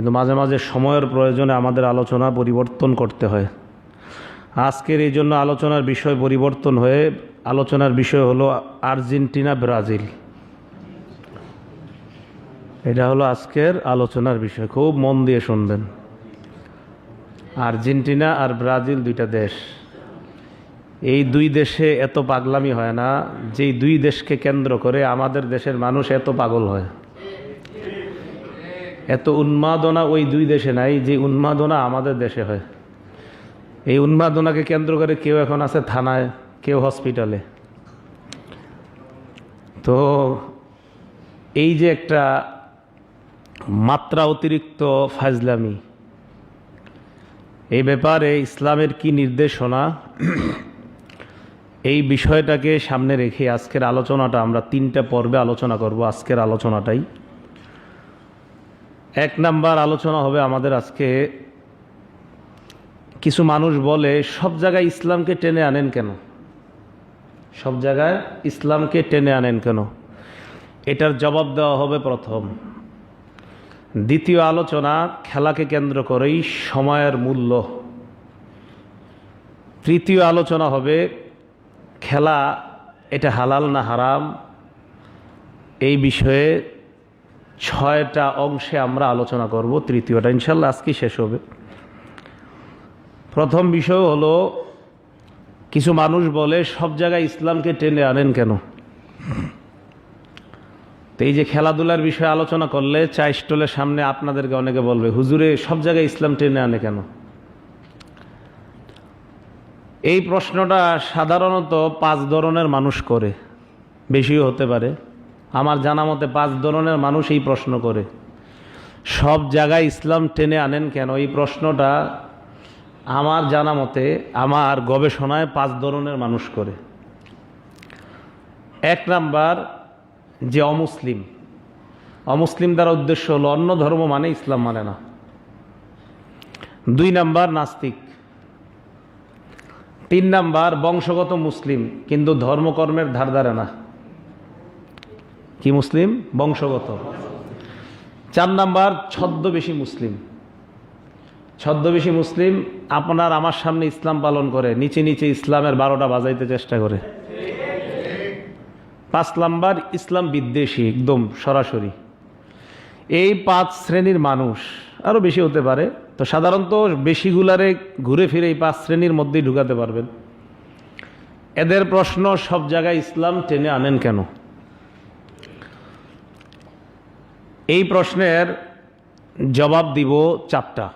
কিন্তু মাঝে মাঝে সময়ের প্রয়োজনে আমাদের আলোচনা পরিবর্তন করতে হয়। আজকের এই জন্য আলোচনার বিষয় পরিবর্তন হয়ে আলোচনার বিষয় হলো আর্জেন্টিনা ব্রাজিল। এটা হলো আজকের আলোচনার বিষয়, খুব মন দিয়ে শুনবেন। আর্জেন্টিনা আর ব্রাজিল দুইটা দেশ, এই দুই দেশে এত পাগলামি হয় না যেই দুই দেশকে কেন্দ্র করে আমাদের দেশের মানুষ এত পাগল হয়। এত উন্মাদনা ওই দুই দেশে নাই যে উন্মাদনা আমাদের দেশে হয়। এই উন্মাদনাকে কেন্দ্র করে কেউ এখন আছে থানায়, কেউ হসপিটালে। তো এই যে একটা মাত্রা অতিরিক্ত ফাজলামি, এই ব্যাপারে ইসলামের কি নির্দেশনা, এই বিষয়টাকে সামনে রেখে আজকের আলোচনাটা আমরা 3টা পর্বে আলোচনা করব। আজকের আলোচনাটাই 1 নাম্বার আলোচনা হবে আমাদের আজকে। কিছু মানুষ বলে সব জায়গায় ইসলামকে টেনে আনেন কেন, সব জায়গায় ইসলামকে টেনে আনেন কেন, এটার জবাব দেওয়া হবে প্রথম। দ্বিতীয় আলোচনা খেলাকে কেন্দ্র করেই সময়ের মূল্য। তৃতীয় আলোচনা হবে খেলা এটা হালাল না হারাম, এই বিষয়ে 6টা অংশে আমরা আলোচনা করব। তৃতীয়টা ইনশাল্লাহ আজকে শেষ হবে। প্রথম বিষয় হলো কিছু মানুষ বলে সব জায়গায় ইসলামকে টেনে আনেন কেন। তো এই যে খেলাধুলার বিষয়ে আলোচনা করলে চা স্টলের সামনে আপনাদেরকে অনেকে বলবে, হুজুরে সব জায়গায় ইসলাম টেনে আনে কেন। এই প্রশ্নটা সাধারণত 5 ধরনের মানুষ করে, বেশিও হতে পারে। আমার জানা মতে 5 ধরনের মানুষ এই প্রশ্ন করে, সব জায়গায় ইসলাম টেনে আনেন কেন। এই প্রশ্নটা আমার জানা মতে, আমার গবেষণায় 5 ধরনের মানুষ করে। 1 নাম্বার যে অমুসলিম, অমুসলিম দ্বারা উদ্দেশ্য হলো অন্য ধর্ম মানে ইসলাম মানে না। 2 নাম্বার নাস্তিক। 3 নাম্বার বংশগত মুসলিম কিন্তু ধর্মকর্মের ধার ধারে না। কি মুসলিম? বংশগত। 4 নাম্বার ছদ্মবেশী মুসলিম। ছদ্মবেশী মুসলিম আপনার আমার সামনে ইসলাম পালন করে, নিচে নিচে ইসলামের 12টা বাজাইতে চেষ্টা করে। 5 নাম্বার ইসলাম বিদ্বেষী, একদম সরাসরি। এই 5 শ্রেণীর মানুষ, আরও বেশি হতে পারে, তো সাধারণত বেশিগুলারে ঘুরে ফিরে এই 5 শ্রেণীর মধ্যেই ঢুকাতে পারবেন। এদের প্রশ্ন সব জায়গায় ইসলাম টেনে আনেন কেন। এই প্রশ্নের জবাব দিব 4টা।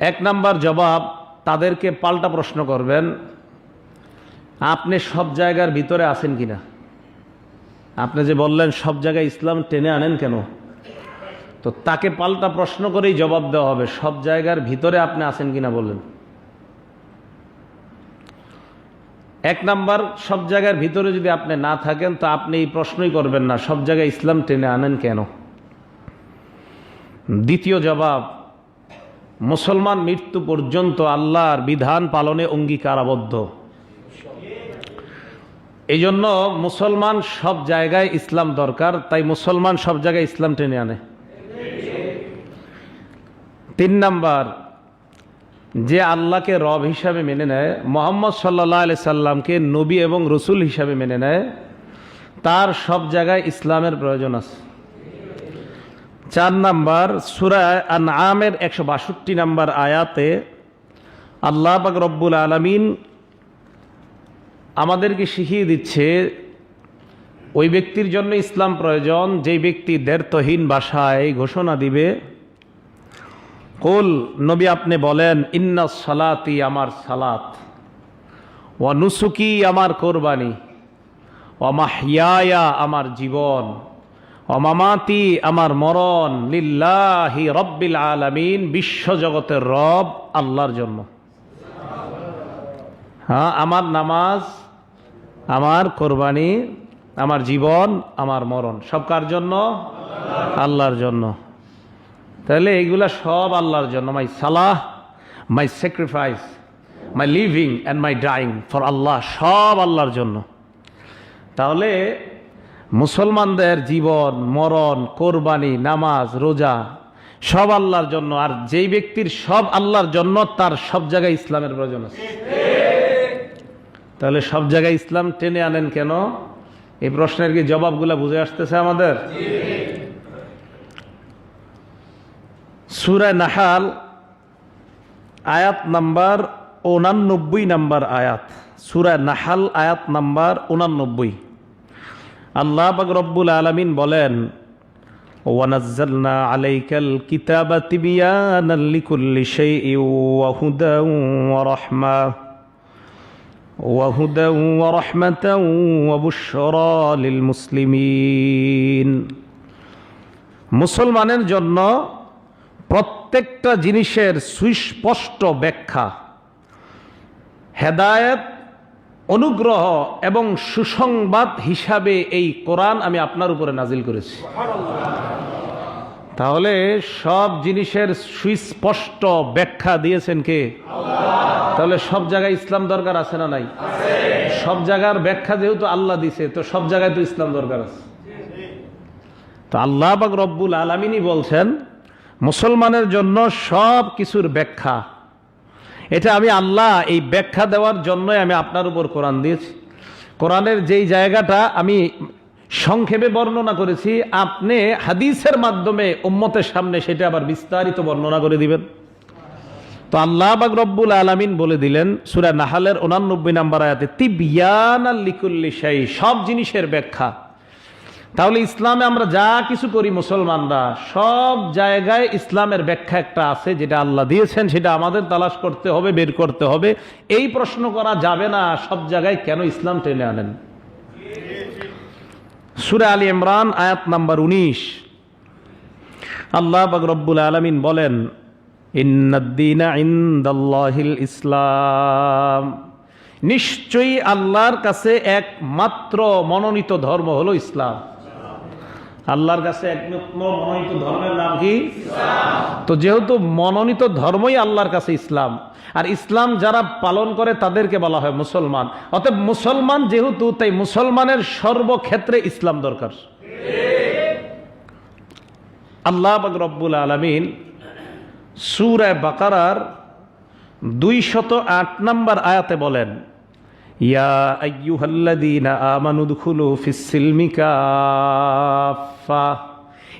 1 নাম্বার জবাব, তাদেরকে পাল্টা প্রশ্ন করবেন, আপনি সব জায়গার ভিতরে আছেন কিনা। আপনি যে বললেন সব জায়গায় ইসলাম টেনে আনেন কেন, তো তাকে পাল্টা প্রশ্ন করেই জবাব দেওয়া হবে, সব জায়গার ভিতরে আপনি আছেন কিনা বললেন। 1 নাম্বার, সব জায়গার ভিতরে যদি আপনি না থাকেন তো আপনি এই প্রশ্নই করবেন না, সব জায়গায় ইসলাম টেনে আনেন কেন। দ্বিতীয় জবাব, মুসলমান মৃত্যু পর্যন্ত আল্লাহর বিধান পালনে অঙ্গীকারাবদ্ধ। এই জন্য মুসলমান সব জায়গায় ইসলাম দরকার, তাই মুসলমান সব জায়গায় ইসলাম টেনে আনে। 3 নাম্বার, যে আল্লাহকে রব হিসাবে মেনে নেয়, মুহাম্মদ সাল্লাল্লাহু আলাইহি সাল্লামকে নবী এবং রসুল হিসাবে মেনে নেয়, তার সব জায়গায় ইসলামের প্রয়োজন আছে। 4 নাম্বার, সূরা আনআমের 162 নাম্বার আয়াতে আল্লাহ পাক রব্বুল আলামিন আমাদেরকে শিখিয়ে দিচ্ছে ওই ব্যক্তির জন্য ইসলাম প্রয়োজন যেই ব্যক্তি দ্ব্যর্থহীন ভাষায় ঘোষণা দিবে, কুল, নবী আপনি বলেন, ইন্না সালাতি, আমার সালাত, ওয়া নুসুকি, আমার কোরবানি, ওয়া মাহইয়ায়া, আমার জীবন, ওয়া মামাতি, আমার মরণ, লিল্লাহি রব্বিল আলামিন, বিশ্বজগতের রব আল্লাহর জন্য। হ্যাঁ, আমার নামাজ, আমার কোরবানি, আমার জীবন, আমার মরণ সব কার জন্য? আল্লাহর জন্য। তাহলে এইগুলা সব আল্লাহর জন্য। মাই সালাহ, my sacrifice, my living and my dying for Allah, সব আল্লাহর জন্য। তাহলে মুসলমানদের জীবন মরণ কোরবানি নামাজ রোজা সব আল্লাহর জন্য, আর যেই ব্যক্তির সব আল্লাহর জন্য তার সব জায়গায় ইসলামের প্রয়োজন আছে। তাহলে সব জায়গায় ইসলাম টেনে আনেন কেন? এই প্রশ্নের কি জবাবগুলা বুঝে আসতেছে আমাদের? সূরা নাহাল আয়াত নাম্বার 89 নাম্বার আয়াত, সূরা নাহাল আয়াত নাম্বার 89। আল্লাহ পাক রব্বুল আলামিন বলেন, ওয়ানাজ্জালনা আলাইকাল কিতাবা তিবয়ানান লিকুল্লি শাইইন ওয়া হুদান ওয়া রাহমাতান ওয়া বুশরা লিল মুসলিমিন। মুসলমানের জন্য প্রত্যেকটা জিনিসের সুস্পষ্ট ব্যাখ্যা, হেদায়েত, অনুগ্রহ এবং সুসংবাদ হিসাবে এই কোরআন আমি আপনার উপরে নাজিল করেছি। তাহলে সব জিনিসের সুস্পষ্ট ব্যাখ্যা দিয়েছেন কে? তাহলে সব জায়গায় ইসলাম দরকার আছে না নাই? সব জায়গার ব্যাখ্যা যেহেতু আল্লাহ দিছে, তো সব জায়গায় তো ইসলাম দরকার আছে। তো আল্লাহ পাক রব্বুল আলামিনই বলছেন মুসলমানের জন্য সব কিছুর ব্যাখ্যা, এটা আমি আল্লাহ এই ব্যাখ্যা দেওয়ার জন্যই আমি আপনার উপর কোরআন দিয়েছি। কোরআনের যেই জায়গাটা আমি সংক্ষেপে বর্ণনা করেছি, আপনি হাদিসের মাধ্যমে উম্মতের সামনে সেটা আবার বিস্তারিত বর্ণনা করে দিবেন। তো আল্লাহ পাক রব্বুল আলামিন বলে দিলেন সূরা নাহালের 89 নম্বর আয়াতে, তিবয়ানাল লিকুল্লি শাই, সব জিনিসের ব্যাখ্যা। তাহলে ইসলামে আমরা যা কিছু করি মুসলমানরা, সব জায়গায় ইসলামের ব্যাখ্যা একটা আছে, যেটা আল্লাহ দিয়েছেন, সেটা আমাদের তালাশ করতে হবে, বের করতে হবে। এই প্রশ্ন করা যাবে না সব জায়গায় কেন ইসলাম টেনে আনেন। সূরা আলী ইমরান আয়াত নাম্বার 19, আল্লাহ পাক রব্বুল আলামিন বলেন, ইন্নাদ-দীনা ইনদাল্লাহিল ইসলাম, নিশ্চয়ই আল্লাহর কাছে একমাত্র মনোনীত ধর্ম হলো ইসলাম। আল্লাহর কাছে একমাত্র মনোনীত ধর্মের নাম কি? ইসলাম। তো যেহেতু মনোনীত ধর্মই আল্লাহর কাছে ইসলাম, আর ইসলাম যারা পালন করে তাদেরকে বলা হয় মুসলমান। অতএব মুসলমান যেহেতু, তাই মুসলমানের সর্বক্ষেত্রে ইসলাম দরকার। আল্লাহ পাক রব্বুল আলামিন সূরা বাকারার 208 নম্বর আয়াতে বলেন, ইয়া আইয়ুহাল্লাযীনা আমানু দুখুলু ফিস-সিলমি কাফা,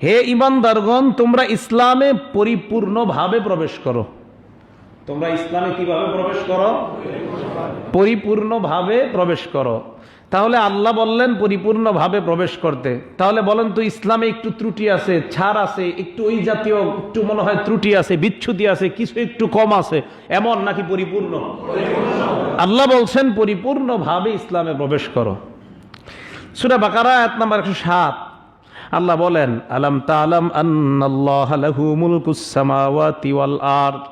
হে ঈমানদারগণ তোমরা ইসলামে পরিপূর্ণভাবে প্রবেশ করো। তোমরা ইসলামে কিভাবে প্রবেশ করো? পরিপূর্ণভাবে প্রবেশ করো। তাহলে আল্লাহ বললেন পরিপূর্ণভাবে প্রবেশ করতে। তাহলে বলেন তো ইসলামে একটু ত্রুটি আছে, ছাড় আছে, একটু ওই জাতীয় একটু মনে হয় ত্রুটি আছে, বিচ্ছুতি আছে, কিছু একটু কম আছে, এমন নাকি পরিপূর্ণ? আল্লাহ বলছেন পরিপূর্ণভাবে ইসলামে প্রবেশ করো। সূরা বাকারা আয়াত নাম্বার 107, আল্লাহ বলেন, আলাম তা'লাম আন্নাল্লাহা লাহু মুলকুস সামাওয়াতি ওয়াল আরদ,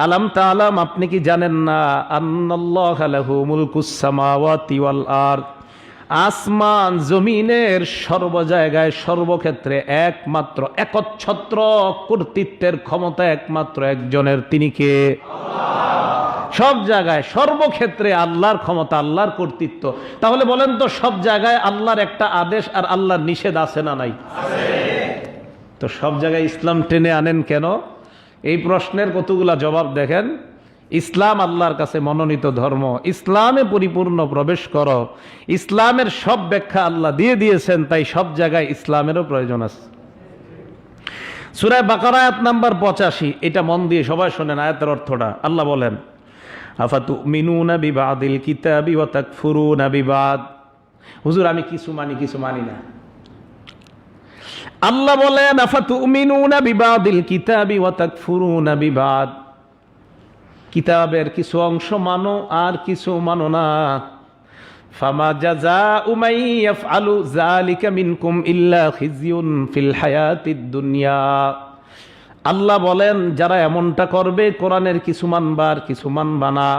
আলাম তা'লাম, আপনি কি জানেন না, আন্নাল্লাহা লাহু মুলকুস সামাওয়াতি ওয়াল আরদ, আসমান জমিনের সর্ব জায়গায় সর্বক্ষেত্রে একমাত্র একচ্ছত্র কর্তৃত্বের ক্ষমতা একমাত্র একজনের, তিনি কে? সব জায়গায় সর্বক্ষেত্রে আল্লাহর ক্ষমতা, আল্লাহর কর্তৃত্ব। তাহলে বলেন তো সব জায়গায় আল্লাহর একটা আদেশ আর আল্লাহর নিষেধ আছে না নাই? তো সব জায়গায় ইসলাম টেনে আনেন কেন? এই প্রশ্নের কতগুলা জবাব দেখেন। ইসলাম আল্লাহর কাছে মনোনীত ধর্ম, ইসলামে পরিপূর্ণ প্রবেশ করো, ইসলামের সব ব্যাখ্যা আল্লাহ দিয়ে দিয়েছেন, তাই সব জায়গায় ইসলামেরও প্রয়োজন আছে। সূরা বাকারা আয়াত নাম্বার 85, এটা মন দিয়ে সবাই শোনেন আয়াতের অর্থটা। আল্লাহ বলেন, আফাতুমিনুনা বিবাদিল কিতাবি ওয়া তাকফুরুনা বিবাদ, হুজুর আমি কিছু মানি কিছু মানি না। আল্লাহ বলেন, আফাতুমিনুনা বিবাদিল কিতাবি ওয়া তাকফুরুনা বিবাদ, কিতাবের কিছু অংশ মানো আর কিছু মানো না। ফামা জাযাউ মান ইয়াফআলু যালিকা মিনকুম ইল্লা খিজিয়ুন ফিল হায়াতিদ দুনিয়া, আল্লাহ বলেন যারা এমনটা করবে, কোরআনের কিছু মানবার কিছু মানবা না,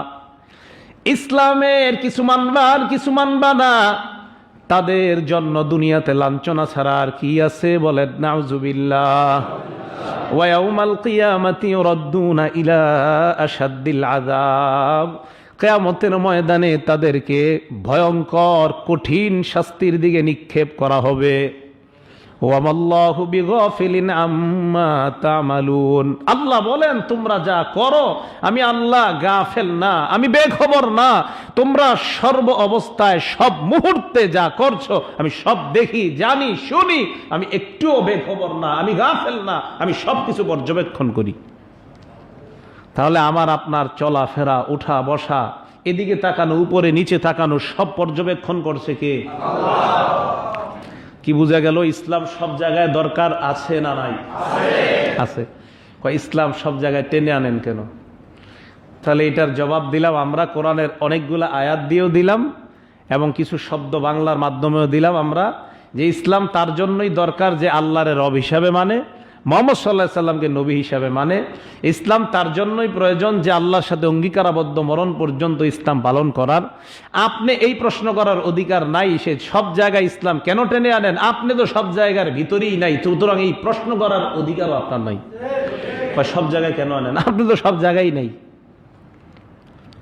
ইসলামের কিছু মানবার কিছু মানবা না, তাদের জন্য দুনিয়াতে লাঞ্ছনা ছাড়া আর কি আছে? বলেন নাউজুবিল্লাহ। ওয়া ইয়াউমাল কিয়ামাতি ইউরাদ্দুনা ইলা আশাদ্দিল আযাব, কিয়ামতের ময়দানে তাদেরকে ভয়ঙ্কর কঠিন শাস্তির দিকে নিক্ষেপ করা হবে। ওয়ামাল্লাহু বিগাফিলিন আম্মা তা'মালুন, আল্লাহ বলেন তোমরা যা করো আমি আল্লাহ গাফেল না, আমি বেখবর না। তোমরা সর্ব অবস্থায় সব মুহূর্তে যা করছো আমি সব দেখি, জানি, শুনি। আমি একটুও বেখবর না, আমি গাফেল না, আমি সবকিছু পর্যবেক্ষণ করি। তাহলে আমার আপনার চলাফেরা, উঠা বসা, এদিকে তাকানো, উপরে নিচে তাকানো, সব পর্যবেক্ষণ করছে কে? কি বোঝা গেল? ইসলাম সব জায়গায় দরকার আছে না নাই? আছে। ইসলাম সব জায়গায় টেনে আনেন কেন? তাহলে এটার জবাব দিলাম আমরা, কোরআনের অনেকগুলো আয়াত দিয়েও দিলাম এবং কিছু শব্দ বাংলার মাধ্যমেও দিলাম আমরা, যে ইসলাম তার জন্যই দরকার যে আল্লাহর রব হিসাবে মানে, মুহাম্মদ সাল্লাল্লাহু আলাইহি সাল্লামকে নবী হিসাবে মানে। ইসলাম তার জন্যই প্রয়োজন যে আল্লাহর সাথে অঙ্গীকারাবদ্ধ মরণ পর্যন্ত ইসলাম পালন করার। আপনি এই প্রশ্ন করার অধিকার নাই সে সব জায়গায় ইসলাম কেন টেনে আনেন, আপনি তো সব জায়গার ভিতরেই নাই, সুতরাং এই প্রশ্ন করার অধিকারও আপনার নাই। সব জায়গায় কেন আনেন? আপনি তো সব জায়গায় নেই।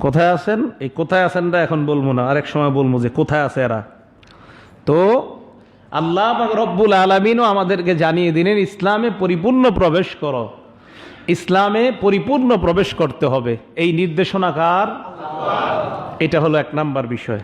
কোথায় আছেন? এই কোথায় আছেনটা এখন বলবো না, আরেক সময় বলবো যে কোথায় আছে এরা। তো আল্লাহ পাক রব্বুল আলামিনও আমাদেরকে জানিয়ে দিলেন ইসলামে পরিপূর্ণ প্রবেশ করো, ইসলামে পরিপূর্ণ প্রবেশ করতে হবে। এই নির্দেশনা কার? এটা হলো 1 নাম্বার বিষয়।